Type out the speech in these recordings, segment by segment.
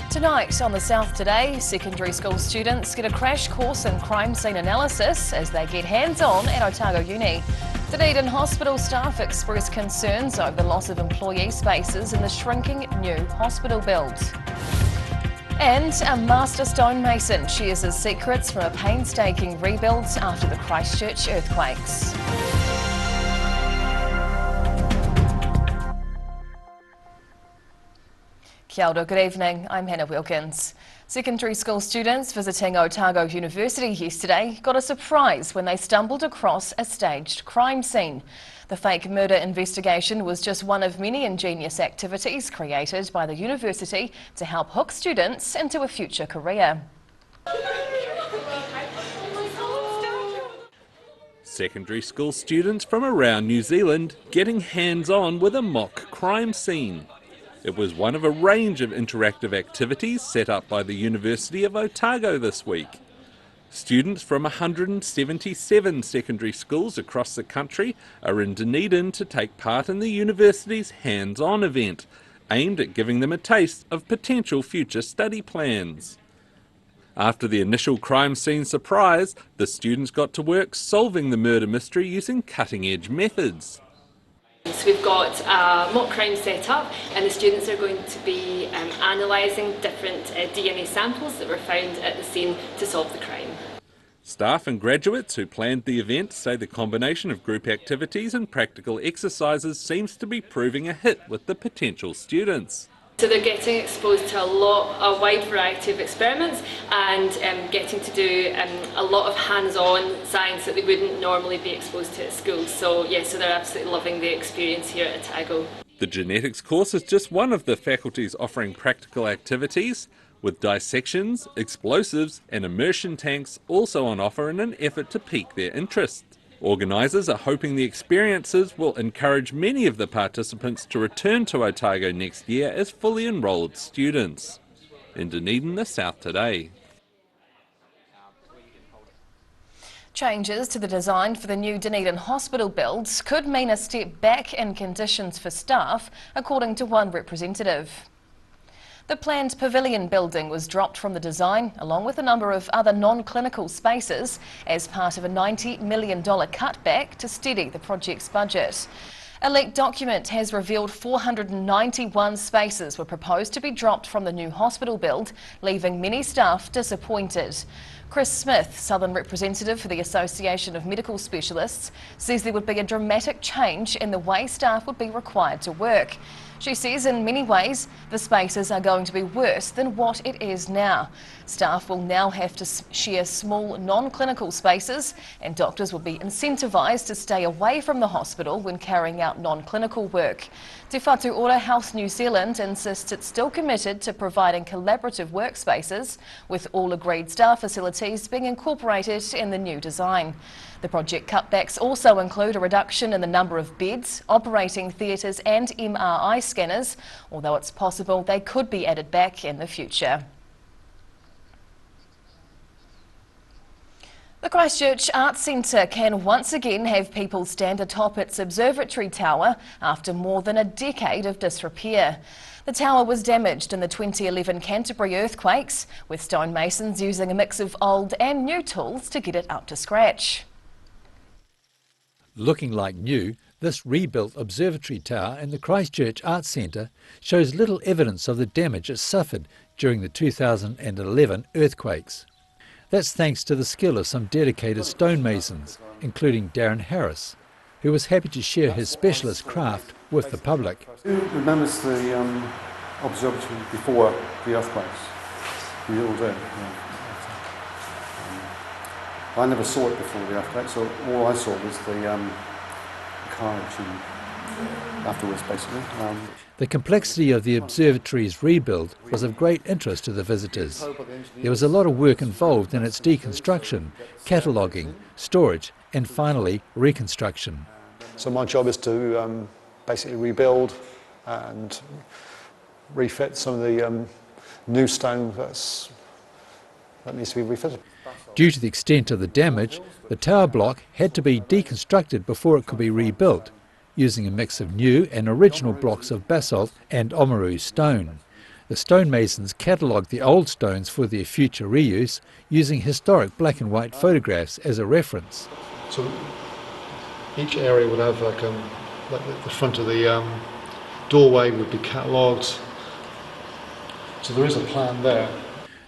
Tonight on the South Today, secondary school students get a crash course in crime scene analysis as they get hands-on at Otago Uni. Dunedin Hospital staff express concerns over the loss of employee spaces in the shrinking new hospital build. And a master stonemason shares his secrets from a painstaking rebuild after the Christchurch earthquakes. Kia ora, good evening, I'm Hannah Wilkins. Secondary school students visiting Otago University yesterday got a surprise when they stumbled across a staged crime scene. The fake murder investigation was just one of many ingenious activities created by the university to help hook students into a future career. Secondary school students from around New Zealand getting hands-on with a mock crime scene. It was one of a range of interactive activities set up by the University of Otago this week. Students from 177 secondary schools across the country are in Dunedin to take part in the university's hands-on event, aimed at giving them a taste of potential future study plans. After the initial crime scene surprise, the students got to work solving the murder mystery using cutting-edge methods. So we've got a mock crime set up, and the students are going to be analysing different DNA samples that were found at the scene to solve the crime. Staff and graduates who planned the event say the combination of group activities and practical exercises seems to be proving a hit with the potential students. So they're getting exposed to a wide variety of experiments and getting to do a lot of hands-on science that they wouldn't normally be exposed to at school. So so they're absolutely loving the experience here at Otago. The genetics course is just one of the faculties offering practical activities, with dissections, explosives and immersion tanks also on offer in an effort to pique their interest. Organisers are hoping the experiences will encourage many of the participants to return to Otago next year as fully enrolled students. In Dunedin, the South Today. Changes to the design for the new Dunedin Hospital builds could mean a step back in conditions for staff, according to one representative. The planned pavilion building was dropped from the design, along with a number of other non-clinical spaces, as part of a $90 million cutback to steady the project's budget. A leaked document has revealed 491 spaces were proposed to be dropped from the new hospital build, leaving many staff disappointed. Chris Smith, Southland representative for the Association of Medical Specialists, says there would be a dramatic change in the way staff would be required to work. She says in many ways the spaces are going to be worse than what it is now. Staff will now have to share small non-clinical spaces, and doctors will be incentivised to stay away from the hospital when carrying out non-clinical work. Te Whatu Ora Health New Zealand insists it's still committed to providing collaborative workspaces, with all agreed staff facilities being incorporated in the new design. The project cutbacks also include a reduction in the number of beds, operating theatres and MRI scanners, although it's possible they could be added back in the future. The Christchurch Arts Centre can once again have people stand atop its observatory tower after more than a decade of disrepair. The tower was damaged in the 2011 Canterbury earthquakes, with stonemasons using a mix of old and new tools to get it up to scratch. Looking like new, this rebuilt observatory tower in the Christchurch Arts Centre shows little evidence of the damage it suffered during the 2011 earthquakes. That's thanks to the skill of some dedicated stonemasons, including Darren Harris, who was happy to share his specialist craft with the public. Who remembers the observatory before the earthquakes? We all do. Yeah. I never saw it before the earthquake, so all I saw was the carnage afterwards, basically. The complexity of the observatory's rebuild was of great interest to the visitors. There was a lot of work involved in its deconstruction, cataloguing, storage and finally reconstruction. So my job is to basically rebuild and refit some of the new stone that needs to be refitted. Due to the extent of the damage, the tower block had to be deconstructed before it could be rebuilt, using a mix of new and original blocks of basalt and Oamaru stone. The stonemasons catalogued the old stones for their future reuse, using historic black and white photographs as a reference. So each area would have like the front of the doorway would be catalogued. So there is a plan there.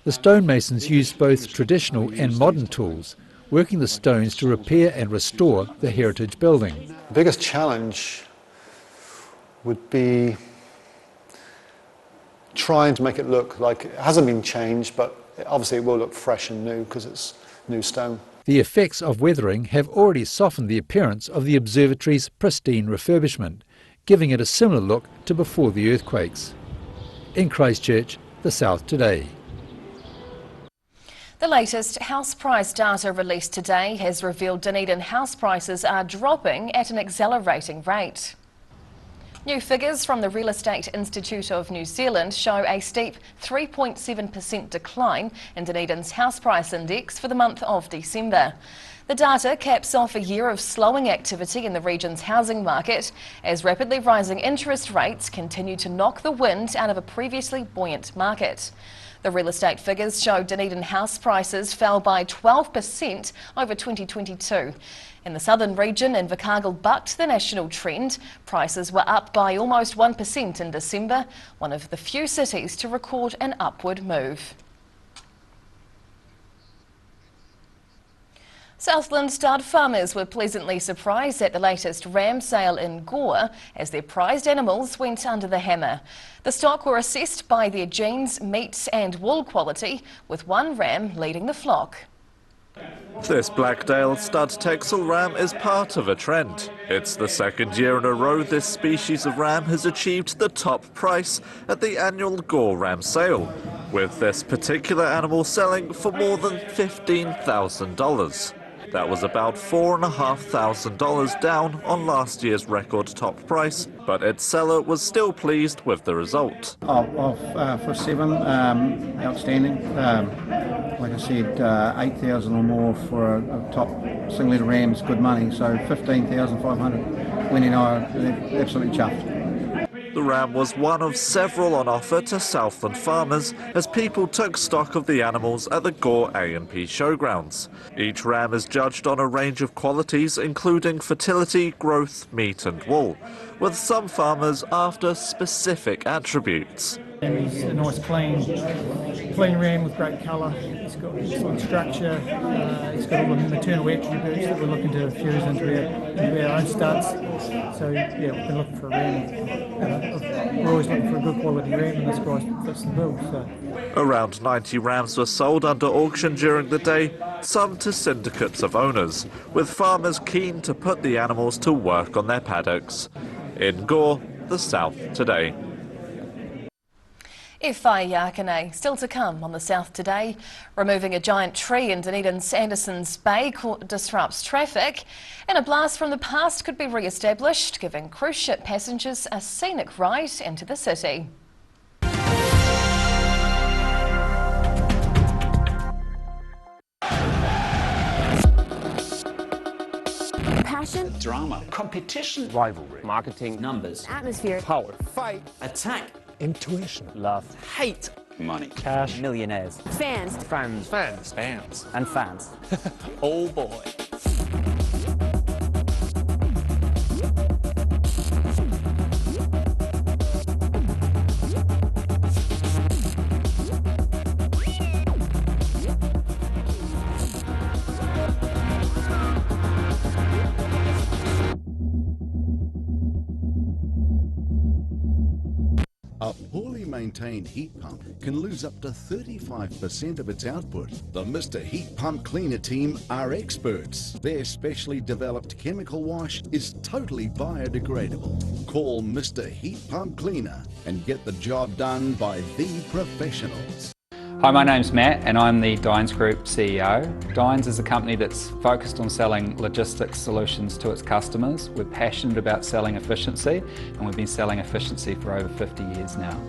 The stonemasons used both traditional and modern tools, working the stones to repair and restore the heritage building. The biggest challenge would be trying to make it look like it hasn't been changed, but obviously it will look fresh and new because it's new stone. The effects of weathering have already softened the appearance of the observatory's pristine refurbishment, giving it a similar look to before the earthquakes. In Christchurch, the South Today. The latest house price data released today has revealed Dunedin house prices are dropping at an accelerating rate. New figures from the Real Estate Institute of New Zealand show a steep 3.7% decline in Dunedin's house price index for the month of December. The data caps off a year of slowing activity in the region's housing market as rapidly rising interest rates continue to knock the wind out of a previously buoyant market. The real estate figures show Dunedin house prices fell by 12% over 2022. In the southern region, Invercargill bucked the national trend. Prices were up by almost 1% in December, one of the few cities to record an upward move. Southland stud farmers were pleasantly surprised at the latest ram sale in Gore as their prized animals went under the hammer. The stock were assessed by their genes, meat and wool quality, with one ram leading the flock. This Blackdale stud Texel ram is part of a trend. It's the second year in a row this species of ram has achieved the top price at the annual Gore ram sale, with this particular animal selling for more than $15,000. That was about $4,500 down on last year's record top price, but its seller was still pleased with the result. For 7, outstanding. Like I said, 8,000 or more for a top single-litre ram is good money, so 15,500. Wendy and I are absolutely chuffed. The ram was one of several on offer to Southland farmers as people took stock of the animals at the Gore A&P showgrounds. Each ram is judged on a range of qualities including fertility, growth, meat and wool, with some farmers after specific attributes. And he's a nice clean ram with great colour. He's got excellent structure. He's got all the maternal attributes that we're looking to fuse into our own studs. So yeah, we've been looking for a ram. We're always looking for a good quality ram, and this guy fits the bill. So. Around 90 rams were sold under auction during the day, some to syndicates of owners, with farmers keen to put the animals to work on their paddocks. In Gore, the South Today. Whai Yakane, still to come on the South Today. Removing a giant tree in Dunedin's Anderson's Bay disrupts traffic, and a blast from the past could be re-established, giving cruise ship passengers a scenic ride into the city. Passion, drama, competition, rivalry, marketing, numbers, atmosphere, power, fight, attack, intuition, love, hate, money, cash, millionaires, fans, and fans. Oh boy. A poorly maintained heat pump can lose up to 35% of its output. The Mr. Heat Pump Cleaner team are experts. Their specially developed chemical wash is totally biodegradable. Call Mr. Heat Pump Cleaner and get the job done by the professionals. Hi, my name's Matt and I'm the Dines Group CEO. Dines is a company that's focused on selling logistics solutions to its customers. We're passionate about selling efficiency and we've been selling efficiency for over 50 years now.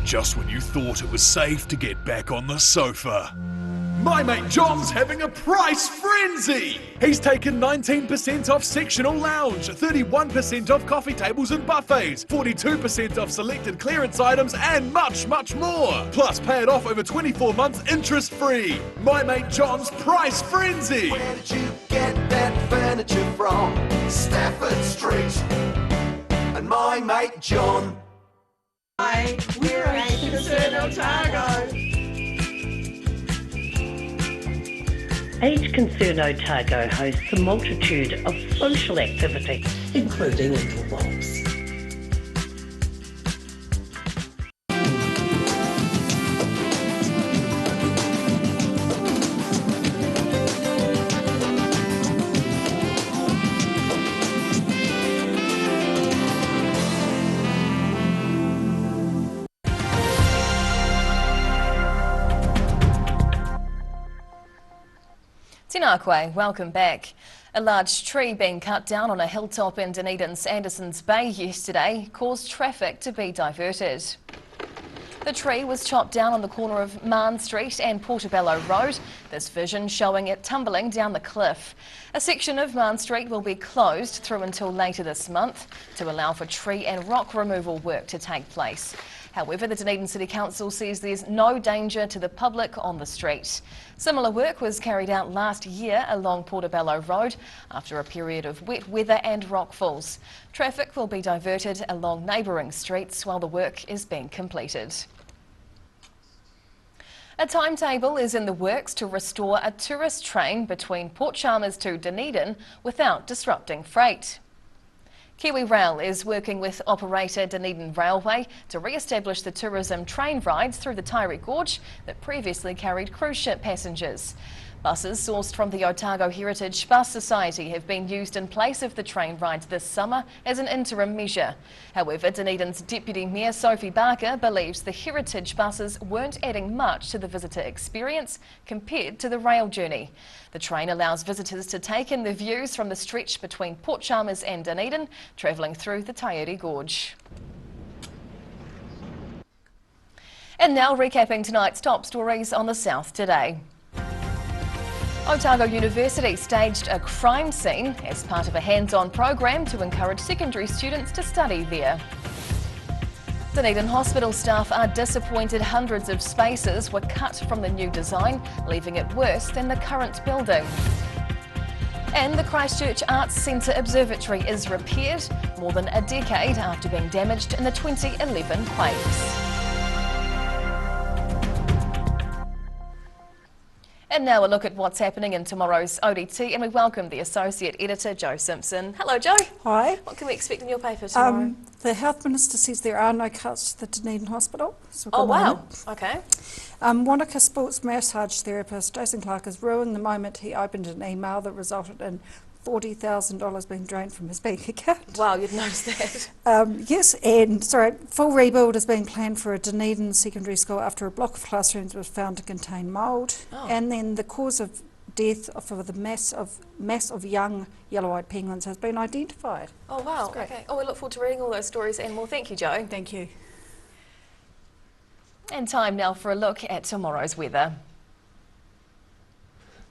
just when you thought it was safe to get back on the sofa. My mate John's having a price frenzy! He's taken 19% off sectional lounge, 31% off coffee tables and buffets, 42% off selected clearance items and much, much more. Plus pay it off over 24 months interest free. My mate John's price frenzy! Where did you get that furniture from? Stafford Street. And my mate John. Hi, we're Arts Centre Observatory. Age Concern Otago hosts a multitude of social activities, including interwalks. Tinakwe, welcome back. A large tree being cut down on a hilltop in Dunedin's Andersons Bay yesterday caused traffic to be diverted. The tree was chopped down on the corner of Mahon Street and Portobello Road, this vision showing it tumbling down the cliff. A section of Mahon Street will be closed through until later this month to allow for tree and rock removal work to take place. However, the Dunedin City Council says there's no danger to the public on the street. Similar work was carried out last year along Portobello Road after a period of wet weather and rockfalls. Traffic will be diverted along neighbouring streets while the work is being completed. A timetable is in the works to restore a tourist train between Port Chalmers to Dunedin without disrupting freight. Kiwi Rail is working with operator Dunedin Railway to re-establish the tourism train rides through the Taieri Gorge that previously carried cruise ship passengers. Buses sourced from the Otago Heritage Bus Society have been used in place of the train rides this summer as an interim measure. However, Dunedin's Deputy Mayor Sophie Barker believes the heritage buses weren't adding much to the visitor experience compared to the rail journey. The train allows visitors to take in the views from the stretch between Port Chalmers and Dunedin, travelling through the Taieri Gorge. And now recapping tonight's top stories on the South today. Otago University staged a crime scene as part of a hands-on program to encourage secondary students to study there. Dunedin Hospital staff are disappointed hundreds of spaces were cut from the new design, leaving it worse than the current building. And the Christchurch Arts Centre Observatory is repaired more than a decade after being damaged in the 2011 quakes. And now a look at what's happening in tomorrow's ODT, and we welcome the Associate Editor, Jo Simpson. Hello, Jo. Hi. What can we expect in your paper tomorrow? The Health Minister says there are no cuts to the Dunedin Hospital. So oh, wow. Okay. Wanaka sports massage therapist Jason Clark is ruining the moment he opened an email that resulted in $40,000 being drained from his bank account. Wow, you'd noticed that. Yes, and full rebuild is being planned for a Dunedin secondary school after a block of classrooms was found to contain mould. Oh. And then the cause of death for the mass of young yellow-eyed penguins has been identified. Oh wow, okay. Oh, we look forward to reading all those stories and more. Thank you, Jo. Thank you. And time now for a look at tomorrow's weather.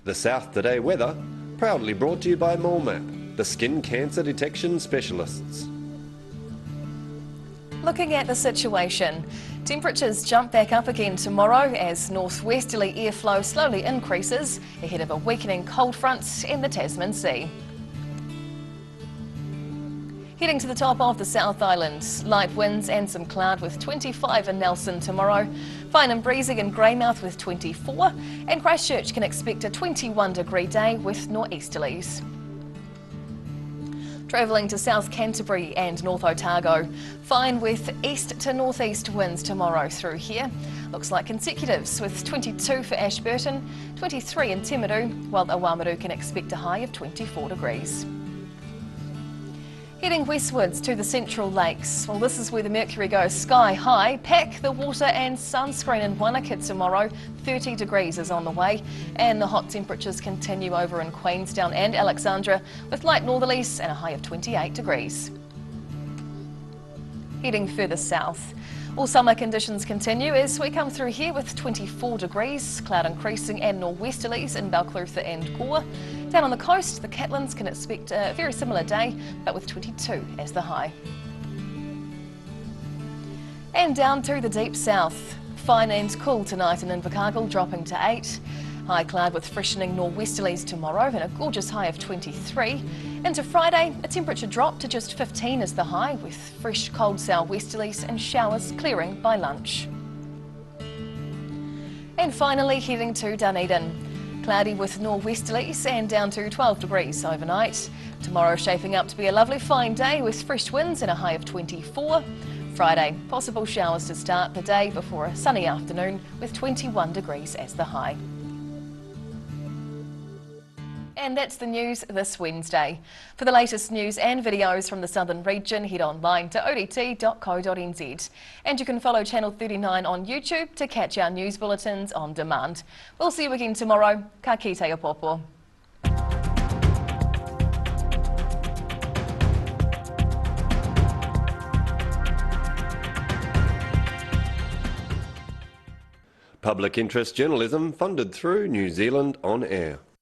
The South Today weather, proudly brought to you by MoleMap, the skin cancer detection specialists. Looking at the situation, temperatures jump back up again tomorrow as northwesterly airflow slowly increases ahead of a weakening cold front in the Tasman Sea. Heading to the top of the South Island, light winds and some cloud with 25 in Nelson tomorrow, fine and breezy in Greymouth with 24, and Christchurch can expect a 21-degree day with nor'easterlies. Travelling to South Canterbury and North Otago, fine with east to northeast winds tomorrow through here. Looks like consecutives with 22 for Ashburton, 23 in Timaru, while Oamaru can expect a high of 24 degrees. Heading westwards to the Central Lakes, well, this is where the mercury goes sky high. Pack the water and sunscreen in Wanaka tomorrow. 30 degrees is on the way, and the hot temperatures continue over in Queenstown and Alexandra with light northerlies and a high of 28 degrees. Heading further south, All summer conditions continue as we come through here with 24 degrees, cloud increasing and nor'westerlies in Balclutha and Gore. Down on the coast, the Catlins can expect a very similar day, but with 22 as the high. And down to the deep south. Fine and cool tonight in Invercargill, dropping to 8. High cloud with freshening nor'westerlies tomorrow and a gorgeous high of 23. Into Friday, a temperature drop to just 15 as the high, with fresh cold sou'westerlies and showers clearing by lunch. And finally, heading to Dunedin. Cloudy with nor'westerlies and down to 12 degrees overnight. Tomorrow shaping up to be a lovely fine day with fresh winds and a high of 24. Friday, possible showers to start the day before a sunny afternoon with 21 degrees as the high. And that's the news this Wednesday. For the latest news and videos from the southern region, head online to odt.co.nz. And you can follow Channel 39 on YouTube to catch our news bulletins on demand. We'll see you again tomorrow. Ka kite a popo. Public interest journalism funded through New Zealand On Air.